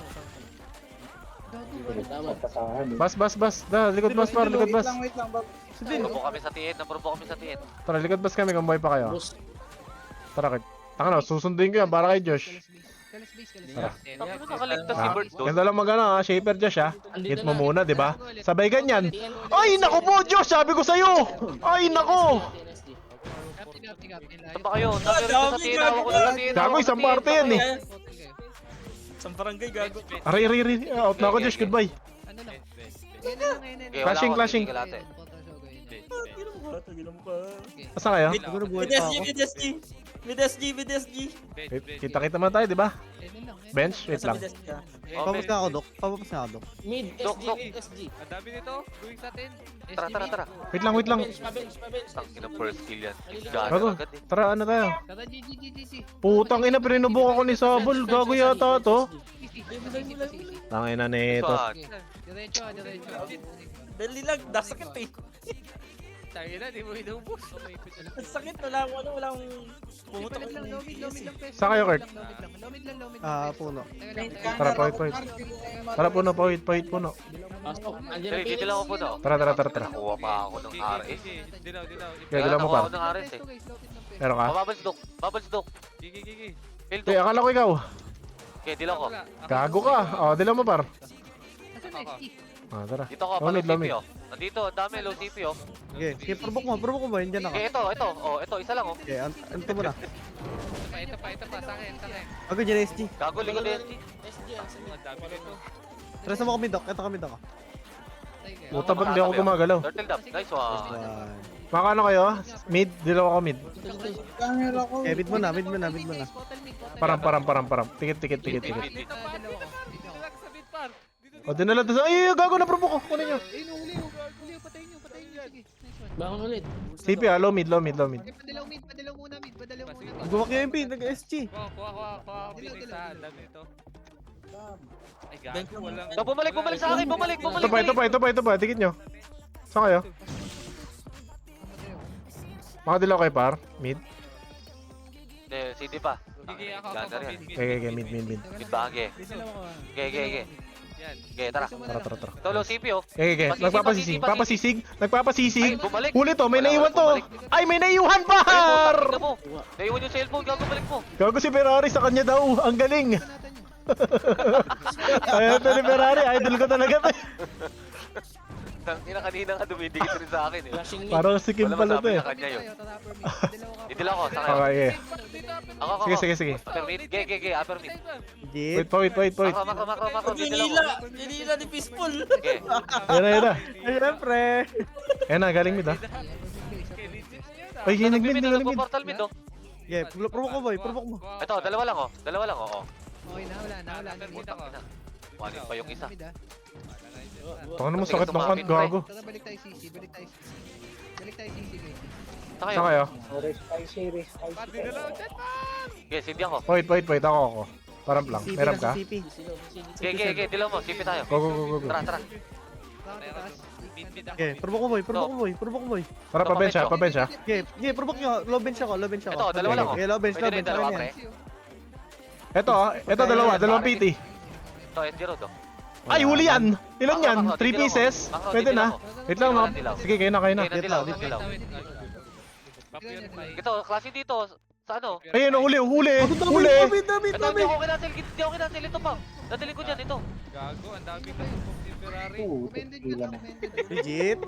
Bas. Likod bas. Wait lang. Naprobo kami sa tiyan. Tara, likod bas kami kung buhay pa kayo. Tara, Kurt. Taka na, susunduin ko yan para kay Josh. Kalas base. Tapos nakaligtas si Bird doon. Ganda lang Shaper Josh ha. Hit mo muna, di ba? Sabay ganyan. Ay, nako po, Josh! Sabi ko sa'yo! Ay, nako! Saan ba kayo? Nandito sa tiyan. Hawak ko na sa tiyan. Gago, isang parte yan eh. Isang barangay gago. Aray. Out na ako, Josh. Goodbye. Ano lang? Okay, wala Clashing. ako, sige ka lahat eh. Tagino mo ka. Asa kayo? Siguro buhay pa ako. SG. Mid SG, mid SG. Bench, bench. Kita-kita man tayo, di ba? Ayun lang. Bench, wait Nasa lang. mid SG ka. Oh, Papas bench. na ako, Dok. Papas na ako, Dok. Mid Dok, SG, dok. mid SG. Ang dami nito. Going sa atin. Tara, tara, tara. Wait lang, wait lang. Bench, pa-bench, pa-bench. Tangin ng first kill yan. Gago. Gano'n agad eh. Tara, ano tayo? Tara, GG. Putang ina, pinubok ako ni Sabol. Gago yata to. Easy. Tangina nito. Saan? Diretso. Dali lang, dasakit eh. Tangina, di mo inubos. Ang sakit, wala akong pumutok Palit lang, yung lomid lang, pes. Saan kayo, Kurt? Lomid lang. Puno. Tara, point. Tara, puno, point, puno. Pasok, andyan Dali, ang dito lang ako po daw. Tara. Nakuha pa ako ng RS. Dilaw. Kaya dala mo Nakuha pa. ako ng RS eh. Meron ka? Babals dok. Gigi. Fail Eh, dok. akala ko ikaw. Okay, dilaw ko. Gago ka. Oh, dila mo par. Asan na, SG? Ah, tara. Dito ako, palo Lomid. CP oh. Nandito, ang dami, low CP oh. Okay, sige, probok mo ba? Hindi na ka. Okay, ito. Oh, ito, isa lang oh. Okay, anto mo na. Ito pa. Sa akin. Ako dyan, SG. Gago, likod SG. SG, ang sakit. Ang dami nito. Tres mo kami, Dok. Ito kami, Dok. Puta, ba't hindi ako gumagalaw? Turtle dab, nice one. One. Makano kayo? Mid? Dilaw ako mid. Camera ko. Okay, mid mo na. Param. Tikit. Mid. Relax sa mid par. O, dinala to sa... Ay, gago na probo ko. Kunin nyo. Ayun, huli. Patayin nyo. Sige, nice one. Bangon ulit. CP ah, low mid. Okay, padalaw muna mid. Gumak yung MP, nag-SG. Kuha. Bilis sa dami nito. Ay, gago. Walang... So, bumalik sa akin, bumalik. Ito pa. Tikit nyo. Saan kayo? Makadilaw kayo par? Mid? CD pa. Gigi ako. Gander yan. Okay, mid. Mid bagay. Okay. Yan. Okay, tara. Tara. Ito, low CP oh. Okay. Nagpapasisig. Ay, bumalik. Huli to, may Wala, naiwan to. bumalik. Ay, may naiwan par! Tingnan mo. Naiwan yung cellphone, gago balik mo. Gago si Ferrari sa kanya daw. Ang galing. Ay, ito ni Ferrari. Idol ko talaga to. Tangina kanina nga dumidikit rin sa akin eh. Flashing mid. Parang si Kim Wala pala to masabi eh. na kanya yun. Dito ako, sa kayo. Okay. Ako. Sige. Upper mid, ge, upper mid. Jit. Wait. Makro. Dito lang ako. Ninila ni Peaceful. Okay. Yan na. Ay, syempre. Ayan na, galing mid ah. Ay, ginig mid. Portal mid oh. Okay, probok mo, boy. Probok mo. Ito, dalawa lang oh. Okay na, wala na. One pa yung isa. Baka naman sakit ng kant, gago. Tara, balik tayo CC, guys. Sa Saan kayo? Okay, CD ako. Wait, ako. Parang lang. CP Meron na ka? sa CP. Okay, dilaw mo, sipi tayo. Go. Tara. Okay, probok mo, boy. Tara, pa-bench ah. Okay, probok nyo. Low bench ako. Ito, dalawa lang oh. Okay, low bench. Pwede rin dalawa, Ayun pre. yan. Ito dalawa PT. Ito, SG Road oh. Ay, huli yan! Ilan yan? Makro, 3 pieces? Makro, Pwede dilaw na. ako. Wait lang, no? Dilaw. Sige, kayo na. Okay, na dilaw. Ito, klase dito. Sa ano? Ayun, huli! Dami. Ito, hindi ako kinasil. Ito pa. Nadali ko dyan, ito. Gago, ang dami na si Ferrari. Commended ka na. Legit.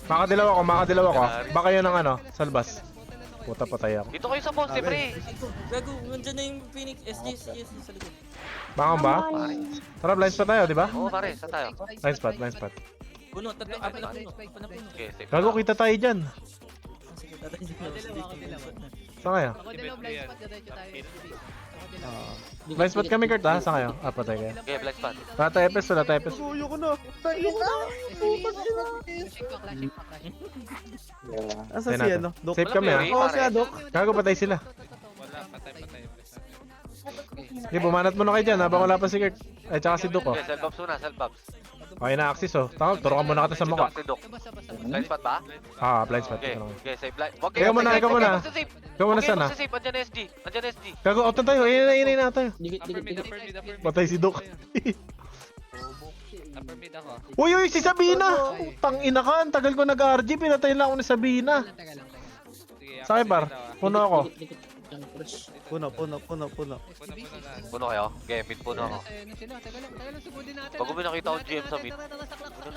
Makadilaw ako. Baka yun ang ano, salbas. Puta, patay ako. Dito kayo sa poste, pre. Gago, nandiyan na yung Phoenix. SG sa likod. Baka ba? Tara, blind spot tayo, di ba? Oo, pare. Sa tayo. Blind spot. Puno, tatlo, apat na puno. Okay, safe. Gago, kita tayo dyan. Sige, tatay. Saan kayo? Ako dalawa blind spot, diretso tayo. Blind spot kami, Kurt, ha? Saan kayo? Patay kayo. Okay, black spot. Wala tayo epes. Suyo ko na. Clashing pa. Asa Ayun si natin. ano? Dok. Safe kami, ha? Oo, si Adok. Gago, patay sila. Wala, patay. Sige, bumanat muna kayo dyan habang wala pa si Kurt. Ay, tsaka si Duke, oh. Okay, self-ups muna, self-ups. Okay na, Axis, oh. Tama, turukan muna kita sa mukha. Si Doc. Basta. Blind spot ba? Blind spot. Okay, Ito lang. okay, safe blind. Okay, Ikaw muna. Ikaw muna Okay, sana. magsa-safe. Andyan SG. Gago, out na tayo. Ayun na tayo. Upper mid. Patay si Duke. Upper mid ako. Uy, si Sabina! Tang ina ka, ang tagal ko nag-RG, pinatay lang ako ni Sabina. Taga lang. Sige, Sa akin, par. Puno ako. Puno. Puno na. Puno kayo? Okay, mid puno ako. Taga lang, subudin natin. Pag may nakita akong GM sa mid.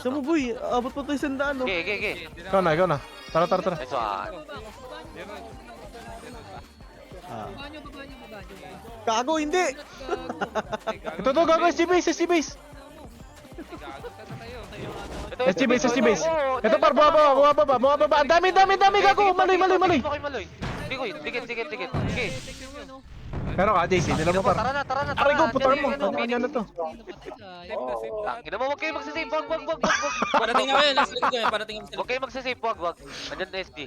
Sa mo, boy. Abot pa tayo sandaan, no? Okay. Ikaw na. Tara. Nice one. Baba nyo. Gago, hindi! Ito, gago, SG base. Gago, saan na kayo? Ito, SG base, SG base. oo, Ito par, bumaba. Ang dami, gago. Maloy. Okay, maloy. Dikit. Okay. Pero ka, JC, nila mo par. Tara na. Aray ko, putang mo. Ano, Kanya na to. Tangina mo, huwag kayo magsisave. Wag. Parating ako yun, nasa likod ko yun, parating ako sa Huwag kayo magsisave, wag. Andyan na SD.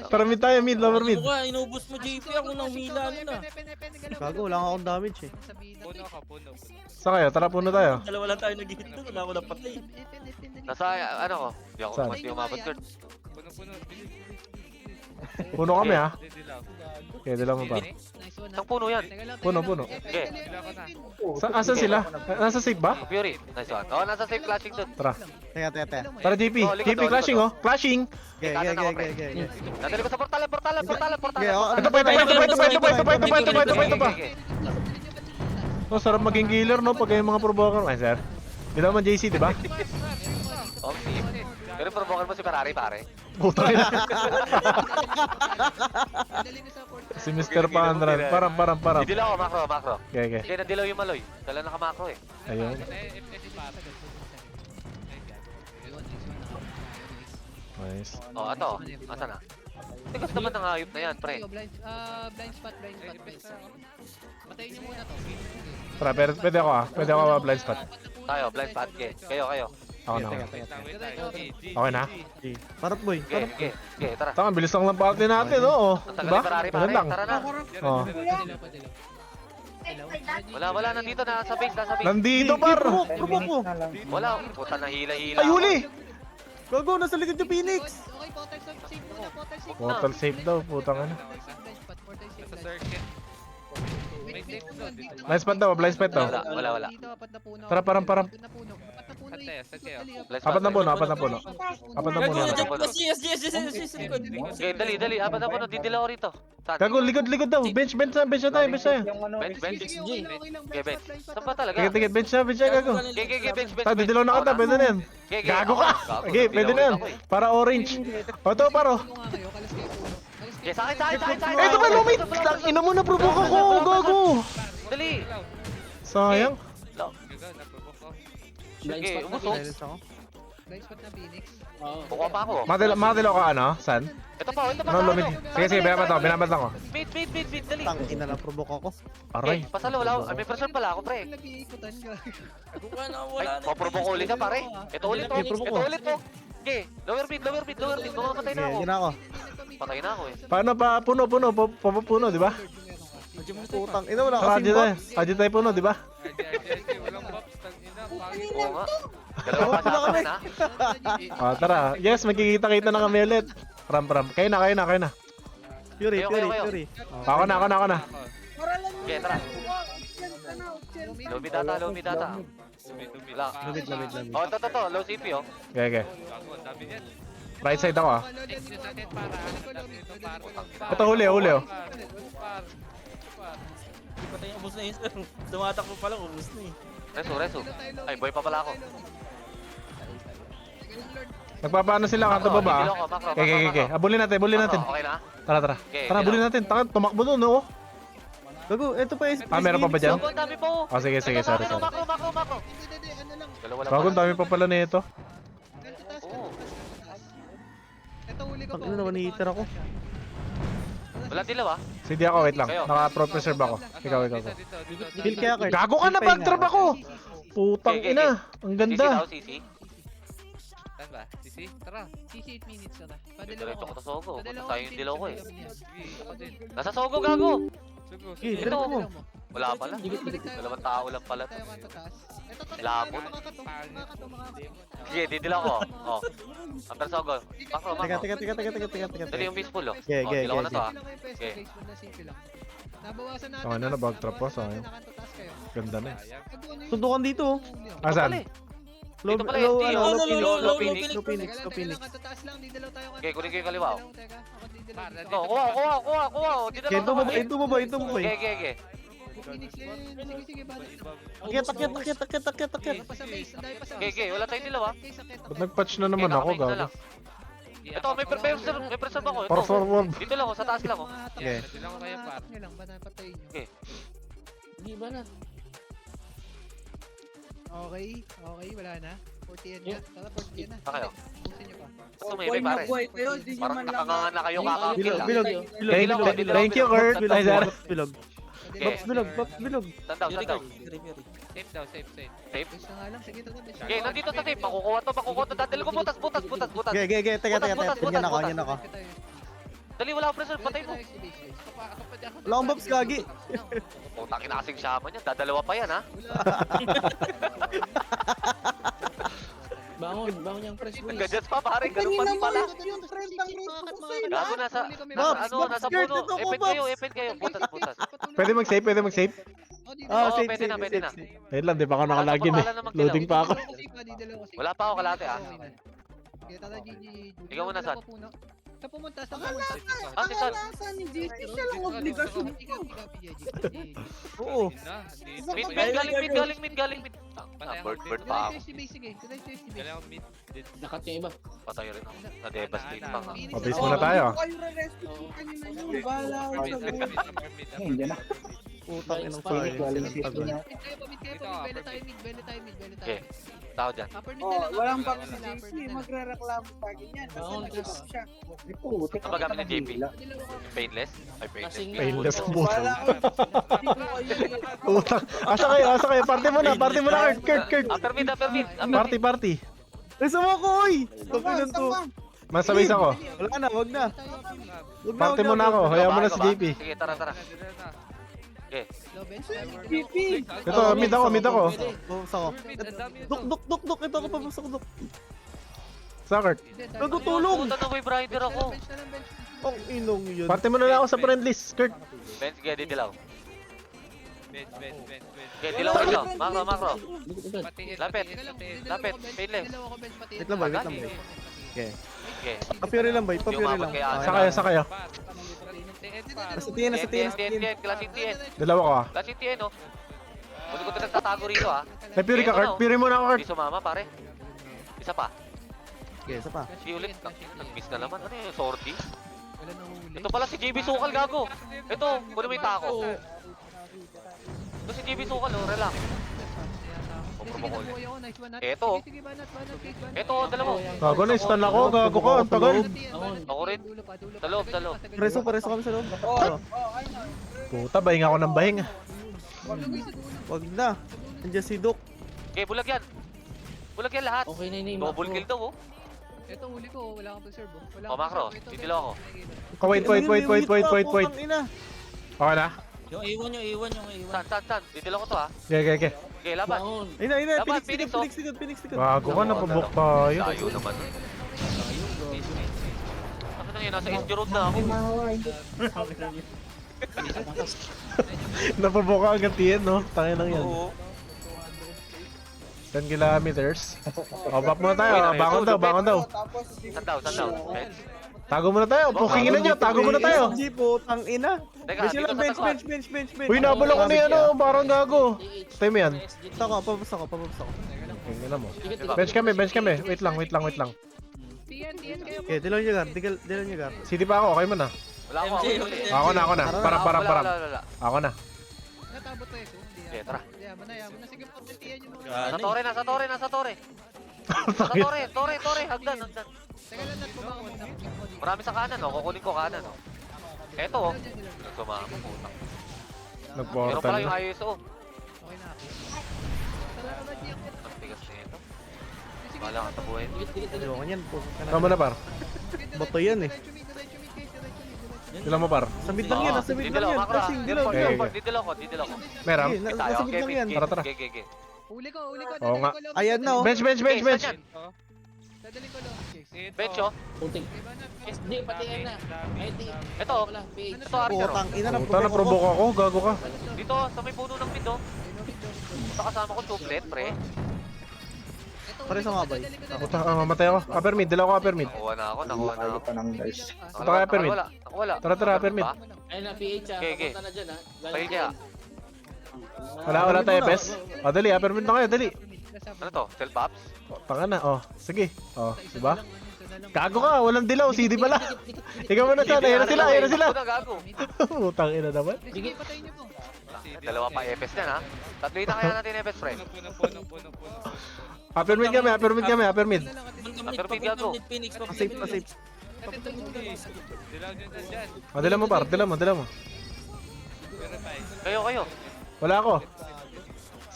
Tara mid tayo, mid, lower mid. Mukha, inubos mo JP ako nang hila nun ah. Gago, wala akong damage eh. Puno ka, puno. Sa kayo, tara puno tayo. Dalawa lang tayo nag-hit doon, wala ako napatay. Nasa, ano ko? Di ako Saan? naman di umabot, Kurt. Puno. Puno kami ha. Hindi lang. Okay, dila mo pa. Isang puno yan. Puno. Okay. Dila ko na. Asan sila? Nasa safe ba? Fury. Nice one. Oh, nasa safe flashing dun. Tara. Teka. Tara JP. JP clashing oh. Clashing. Okay. Nadali ko sa portal. Okay, oh, Ito pa. Oh, sarap maging killer no pag yung mga provoker. Ay sir. Di naman JC, di ba? Oh, team. Pero provoker mo si Ferrari, pare. Puta ina. Si Mr. Pandran. Param. Didilaw ako, macro. Okay. Kaya nadilaw yung maloy. Kala naka-macro eh. Ayun. Nice. Oh, ato. Asa na? Tigas naman ng hayop na yan, pre. Blind spot. Patayin niyo muna to. Tara, pero pwede ako Pwede ako blind spot. Tayo, blind spot. Kayo. Ako na. Okay na? Parap boy. Okay, tara. Tama, bilis lang ng party natin, oo. Ang tagal Diba? ni Ferrari, Ganun pare. lang. Tara na. Oh. Wala, nandito na. Nasa base. Nandito, par! Rubok mo. Wala, puta na hila-hila. Ay, huli! Gago, nasa likod yung Phoenix. Okay, portal safe muna, portal safe. Portal safe daw, putang ano. Blind spot, portal safe. Sa circuit. May safe doon. Dito. Blind spot daw, blind spot daw. Wala. Dito, apat na puno. Tara, param. Apat na puno. Saan kayo? Blind Apat na spot. puno. Apat na puno Gago, na. yes, sa likod. Okay, dali. Apat na po, didilaw ko rito. Saan? Gago, likod daw. Bench na tayo. Bench. Okay, bench. Saan ba talaga? Sige, bench na, gago. Okay, bench. Tayo, didilaw na kita, pwede na yan. Gago ka! Okay, pwede na yan. Para orange. O, ito, paro. Okay, sa akin. Eh, ito pa, lumit! Ina mo na, provoke ako, gago! Dali. Sayang. Gago, naprovok ko. Okay, umusok. Silence ako. Blind spot na Phoenix. Buka pa ako. Madilaw ka, ano? San? Ito pa. Ano, lumit? Sige, binabat ako. Mid, dali. Tangina na provoke ako. Aray. Okay, pasalo, wala. May pressure pala ako, pre. Nag-iikutan ka. Gago ka na, Ay, wala na. paprovoke ko ulit siya, pare. Ito ulit, Okay, provoke ko. Okay, lower mid. Mamamatay na Okay, ako. yun ako. Patay na ako eh. Paano pa? Puno, di ba? Putang ina, wala Saka kasing box. Adi tayo puno, di ba? Ay, walang box. Tangina, pangit. Oo nga. Dalawa pa sa akin, ha? Ah, tara. Yes, magkikita-kita na kami ulit. Ram. Kayo na. Fury. Kayo. Ako na. Okay, tara. Low mid data. Wala. Lamid. Oh, ito. Low CP, oh. Okay. Gago, ang dami niyan. Right side ako Exit natin para. Ang dami nito para. Ito huli oh. Hindi pa tayo ubos na yun, sir. Tumatakbo pa lang, ubos na eh. Reso. Ay, boy pa pala ako. Nagpapaano sila kanto baba ah. Macro. Okay. Abulin natin. Okay na? Tara. Tara, abulin natin. Tumakbo doon, oh. Gago, ito pa is. Ah, meron pa ba dyan? Gago, ang dami po. Oh, sige, sorry. Macro. Dalawa lang Gago, ang dami pa pala nito. Oo. Ito huli ko Tangina, naman-hitter ako. Wala dilaw, ah. Sige ako, wait lang. Kayo. Naka-pro-preserve ako. Ikaw. Dito. Kill kaya Kurt. Gago ka na, backtrap ako! Putang Okay. ina. Ang ganda. CC. Saan ba? Sisi? Tara. 8 minutes na. Diretso ko sa Sogo. Padalawa Tayo yung dilaw ko eh. Sige, ako din. Nasa Sogo, gago. Sugo. Okay, Ito. diretso mo. Wala pala. Dalawang tao lang pala to. Tayo kanto taas. Ito to. Labot. Sige, didilaw ko. Oh. Ang Sogo. Macro. Teka. Dali yung peaceful, oh. Okay. Oh, dilaw ko na to, ah. Okay. Nabawasan natin. Tama na, nabag-trap ko, sayang. Nakanto taas kayo. Ganda na eh. Sayang. Sundukan dito. Asan? Dito pala, SD, oh. Low Phoenix. Phoenix. Kanto taas lang. Didalaw tayo. Okay, kunin ko yung kaliwa, oh. Teka, ako didalaw. Para, Oh, kuha. Oh, didilaw ko. Ito mo ba? Okay. Phoenix yan. Sige, bala. Akyat. Pa sa base. Dahil pa sa Okay, wala tayong dilaw, ah. Okay, sakit. Ba't nag-patch na naman ako, Okay, na gago? lang. Ito, may preserve ako. Para Ito. forward. Dito lang, oh, sa taas lang, oh. Okay. Dilaw ko kayo, par. Nyo lang, ba napatayin nyo? Okay. Hindi ba na? Okay, wala na. 40 yan na. Tara, 40 yan na. Sa kayo. Pusin nyo pa. Gusto mo yung pare. Buhay kayo, di nyo Parang man lang. nakanganga na kayo kakakil Bilog, ah. bilog. Thank you, Kurt. Ay, sir. Bilog. Okay. Pops bilog, Pops bilog. Sandaw, sandaw. Safe daw, safe. Safe? Best na nga lang. Sige, tara. Best na. Okay, nandito sa safe. Makukuha to. Dadali ko butas. Ge. Teka. Yan ako. Dali, wala akong pressure. Patay mo. Wala akong Pops, gagi. Putang ina kasing shaman yan. Dadalawa pa yan ha. Bangon yung press boys. Gadget pa pare. Ganun pa din pala. Yung friend ng race ko sa'yo. Gago nasa... Pops, nasa skirt, puno. ito ko, Epin kayo. Butas. Pwede mag-save? Ah, Oo, safe, pwede na, safe, pwede na. safe, safe. Ayun lang, di pa ako nakalagin eh. Loading pa ako. Wala pa ako kalate ah. Kaya tara, GG. Ikaw muna, San. Sa pumunta, sa Wala pumunta. ka. Ah, si San. Wala sa ni JC. Siya lang obligasyon ko. Oo. Mid galing. Bird pa ako. Sige. Galing ako mid. Nakat yung iba. Patay rin ako. Na-devastate pa nga. Mabilis muna tayo. Kayo re-rescue ko kanina yun. Bahala ako sa buhay. Hindi na. Utang inang Spike. sayang. Okay. Tao dyan. Walang back si JC. Magre-reklamo pa ganyan. Kasi Oo, nag-stop siya. Ano ba gamit ni JP? Painless? Ay, Kasing Painless Painless. puto. Wala ako. Hindi ko kayo. Utang. Asa kayo? Party mo na, Kurt. Upper mid. Party. Ay, sumoko, oy! Tapinan to. Masabay ako. Wala na, wag na. Party mo na ako. Hayaan mo na si JP. Sige, tara. JP. Ito, mid ako. Pops ako. Duk. Ito ako, Pops ako, duk. Sa Kurt. Nagutulong. Puta na Wave Rider ako. Ang inong yun. Party mo na lang ako sa friend list, Kurt. Bench, sige, didilaw. Bench. Okay, dilaw kayo. Makro. Patiis. Lapit. Painless. Wait lang, boy. Okay. Okay. Papiri lang, boy. Papiri lang. Sa kayo. Nasa tiyan. TN. Klaseng TN. Dalawa ko ah. Klaseng TN, oh. Hindi ko nagtatago rito, ah. May Fury ka, Kurt. Fury mo na ako, Kurt. Hindi sumama, pare. Isa pa. Okay, isa pa. Si ulit. Nag-miss na naman. Ano yung sortie? Ito pala si JB Sukal, gago. Ito, kunin mo yung tako. Ito si JB Sukal, oh. Relax. Ito. Ito, dalawa. Gago na, stun ako. Gago ka, ang tagal. Ako rin. Sa loob. Preso kami sa loob. Puta, bahing ako ng bahing. Wag na. Andiyan si Duk. Okay, bulag yan. Bulag yan lahat. Okay na yun. Double kill daw, oh. Ito huli ko, wala akong preserve. Wala Oh, Macro, titilo ako. Wait. Okay na? Yung A1. San. Titilo ko to, ha. Okay. Okay, laban. Bangon. Ayun. Laban, Phoenix Phoenix, likod. Gago ka, napabok tayo. Tayo naman. Ano na yun? Nasa injury road na ako. Napabok ka agad yan, no? Tayo lang yan. Oo. 10 kilometers. O, back muna tayo. Bangon daw. Tapos Sandaw. Bench. Tago muna tayo. Pukingin na nyo. Tago muna tayo. G po, tang ina. Teka, Bench dito lang, sa taguan. bench. Uy, nabala ko na yan, oh. Parang gago. Tayo mo yan. Papabos ako. Tingnan mo. Bench kami. Wait lang. Tiyan kayo. Okay, dilon nyo gar. City pa ako. Okay mo na. Wala ako. Ako na. Param. Wala. Ako na. Natabot tayo. Okay, tara. Yaman na. Sige po, tiyan nyo mga. Nasa tore. Tore. Hagdan. Teka lang, nagpumakot na. Marami sa kanan, oh. Kukunin ko kanan, oh. Eto, oh. Sumama, putang. Meron Nagportal pala yung na. ISO. Okay na. Salamat, Jack. Ang tigas na ito. Wala kang tabuhin. Ayoko yan po. Tama na, par. Bato yan eh. Ilan mo, par? Sa mid lang yan, nasa mid lang yan. Kasing dilaw. Didilo ko. Meram? Sige, nasa mid lang yan. Tara. Gege. Huli ko. Oo nga. Ayan na, oh. Bench. Dadaling ko lang. Bench, oh. Putik. SD, pati yan na. ID. Ito, Wala, PH. ito, Archer, oh. Putang ina na Puta, naprovoke ako. Gago ka. Dito, sa may puno ng mid, oh. Sa kasama ko, chocolate, pre. Pare sa ngabay. Puta, mamatay ako. Upper mid. Dala ko upper mid. Nakuha na ako. Tayo pa ng guys. Ito kaya upper mid. Wala. Tara, upper mid. Ayun na, PH ah. Okay. Papunta na dyan ah. Pahil kaya. Wala tayo, bes. O, dali. Upper mid na kayo. Dali. Ano to? Self-ups? Tanga na. O, sige. O, diba? Gago ka. Walang dilaw. CD pala. Ikaw mo na saan. Ayan na sila. Gago. Putang ina naman. Sige, patayin nyo po. Dalawa pa epes na ha. Tatloy na kaya natin epes, pre. Puno. Upper mid kami, upper mid kami, upper mid. Pero may gago. Phoenix, Safe pa, safe. Dilaw dyan dyan. Dala mo par, dala mo. Kayo. Wala ako.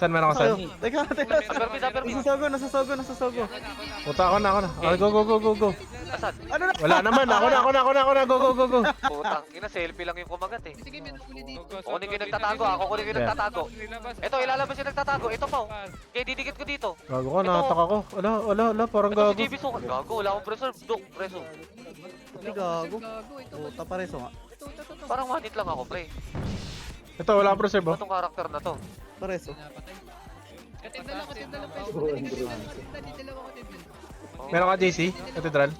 Saan man ako saan? Teka. Upper mid. Nasa sogo. Puta ako na. Okay, go. Asan? Ano na? Wala naman, ako na, go. Putang ina, selfie lang yung kumagat eh. Sige, may nakuli dito. Ako kunin ko yung nagtatago, ako kunin ko yung nagtatago. Ito, ilalabas yung nagtatago. Ito pa. Kaya didikit ko dito. Gago ka, nakatak ako. Wala, parang Ito si gago. JB Sokal. Gago, wala akong preserve. Dok, preso. Hindi gago. Gago, ito. Puta pareso nga. Ito. Parang one hit lang ako, pre. Ito, wala akong preserve, Ano oh. tong karakter na to? Pareso. Napatay. Katindal lang. Dala ko, katindal. Meron ka, JC? Cathedral?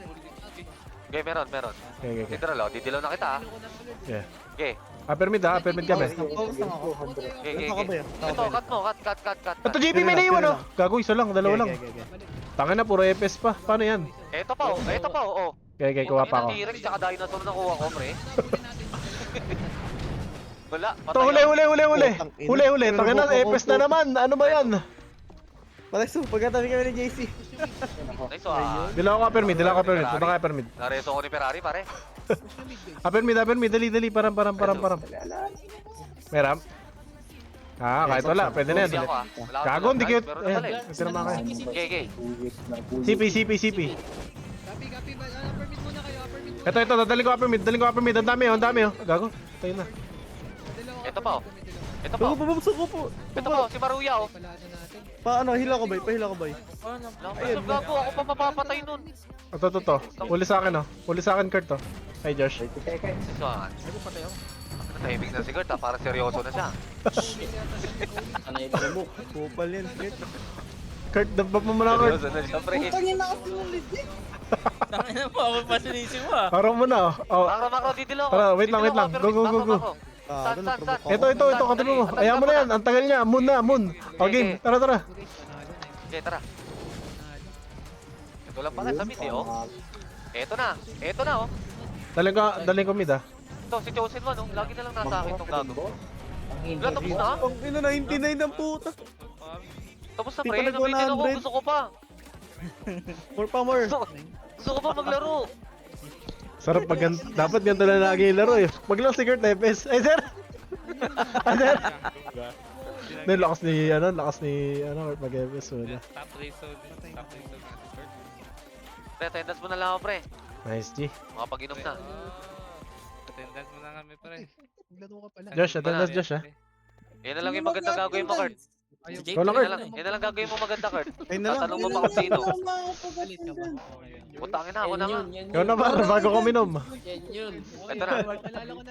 Okay, meron. Okay. Titira lang, didilaw na kita ha. Yeah. Okay. Upper mid kami. Focus lang ako. Okay. Ako ba yun? Ito, cut mo, cut. Ito, JP, may naiwan, oh. Gago, isa lang, dalawa lang. Okay. Tangin na, puro FS pa. Paano yan? Ito pa, oh. Okay, kuha pa ako. T-Rex tsaka dinosaur na kuha ko, pre. Wala, Ito, huli. Tangin na, FS na naman. Ano ba yan? Pareso, pagkatabi kami ni JC. Nice one. Dila ko upper mid. Punta ka upper mid. Nareso ko ni Ferrari, pare. Upper mid. Dali. Param. May ramp? Kahit wala. Pwede na yan. Hindi ako ah. Wala ako Gago, dala. hindi cute. Meron na pala eh. Ito naman kayo. Okay. CP. Copy. Upper mid muna kayo, upper mid. Ito, dali ko upper mid. Ang dami, oh. Gago. Tayo na. Ito pa, oh. Ito Suko po. si Maruya, oh. Pala na natin. Paano, hila ko ba? Pahila ko ba? Ayun, gago, ako pa mapapatay nun. Ito. Huli sa akin, oh. Huli sa akin, Kurt, oh. Hi, Josh. Nice one. Tahimik na si Kurt, ah. Parang seryoso na siya. Kupal yan, shit. Kurt, dabab mo muna, Kurt. Seryoso na siya, pre. Tangina mo, ako pa sinisi mo ah. Parang mo na, oh. Makro, didilo ko. Tara, wait lang. Go. San. Ito, katabi mo. Ayaw mo na yan. Ang tagal niya. Moon. O, game. Tara. Okay, tara. Ito lang pala sa mid, eh, oh. Ito na, oh. Daling ko mid, ah. Ito, si Chosen One, oh. Lagi na lang nasa akin itong gago. Wala, tapos na, ha? Ang ina, 99 ng puta. Tapos na, Di pre. pa Nabitin ako. 100. Gusto ko pa. More. Gusto ko pa maglaro. Sarap pag dapat ganito na lagi yung laro, eh. Maglang si Kurt FS. Ay, sir! Lakas ni Kurt mag-FS. Wala. Top race na. Pre, attendance mo na lang ako, pre. Nice, G. Makapag-inom na. Attendance mo na kami, pre. Naglaro ka pala. Josh, attendance, Josh, ah. Yan na lang yung maganda gagawin mo, Kurt. Ayaw. Jake, Wala, yun Kurt. na lang eh. Yan na lang gagawin mo maganda, Kurt. Ayun na lang. Tatanong mo pa kung sino. Galit ka ba? Putangin na, ako na nga. Ikaw na ba? Bago ko minom. Yan yun. Ito na. Alala ko na.